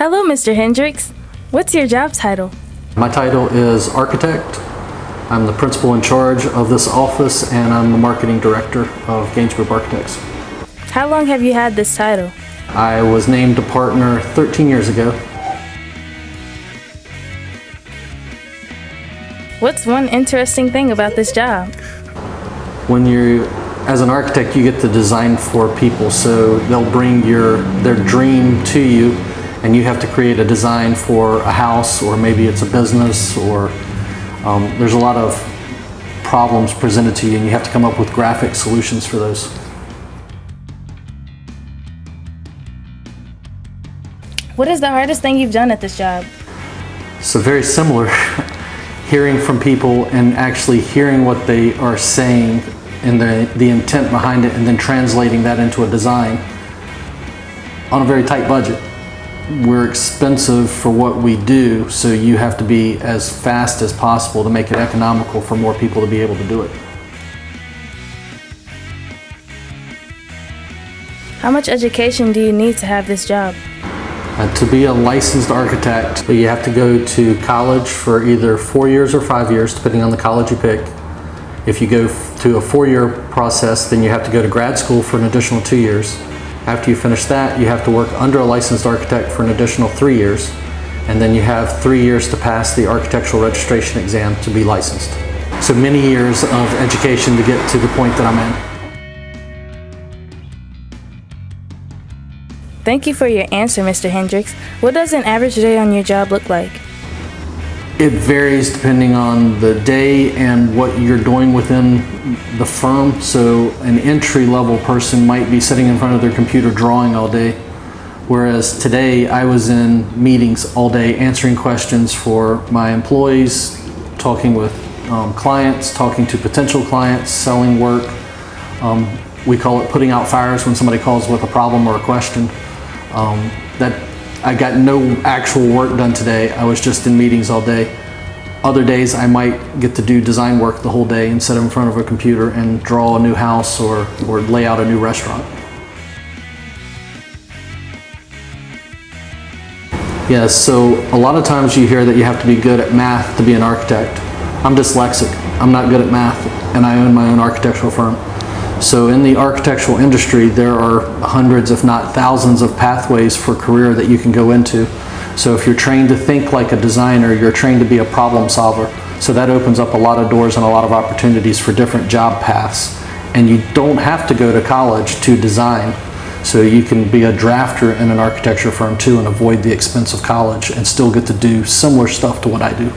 Hello, Mr. Hendricks. What's your job title? My title is architect. I'm the principal in charge of this office, and I'm the marketing director of Gaines Group Architects. How long have you had this title? I was named a partner 13 years ago. What's one interesting thing about this job? When you're, as an architect, you get to design for people, so they'll bring their dream to you, and you have to create a design for a house, or maybe it's a business, or there's a lot of problems presented to you, and you have to come up with graphic solutions for those. What is the hardest thing you've done at this job? So very similar. Hearing from people and actually hearing what they are saying and the intent behind it, and then translating that into a design on a very tight budget. We're expensive for what we do, so you have to be as fast as possible to make it economical for more people to be able to do it. How much education do you need to have this job? To be a licensed architect, you have to go to college for either 4 years or 5 years, depending on the college you pick. If you go to a 4-year process, then you have to go to grad school for an additional 2 years. After you finish that, you have to work under a licensed architect for an additional 3 years. And then you have 3 years to pass the architectural registration exam to be licensed. So many years of education to get to the point that I'm in. Thank you for your answer, Mr. Hendricks. What does an average day on your job look like? It varies depending on the day and what you're doing within the firm. So an entry-level person might be sitting in front of their computer drawing all day, whereas today I was in meetings all day answering questions for my employees, talking with clients, talking to potential clients, selling work. We call it putting out fires when somebody calls with a problem or a question. That I got no actual work done today. I was just in meetings all day. Other days I might get to do design work the whole day and sit in front of a computer and draw a new house or lay out a new restaurant. Yeah, so a lot of times you hear that you have to be good at math to be an architect. I'm dyslexic. I'm not good at math, and I own my own architectural firm. So in the architectural industry, there are hundreds, if not thousands, of pathways for career that you can go into. So if you're trained to think like a designer, you're trained to be a problem solver. So that opens up a lot of doors and a lot of opportunities for different job paths. And you don't have to go to college to design. So you can be a drafter in an architecture firm too and avoid the expense of college and still get to do similar stuff to what I do.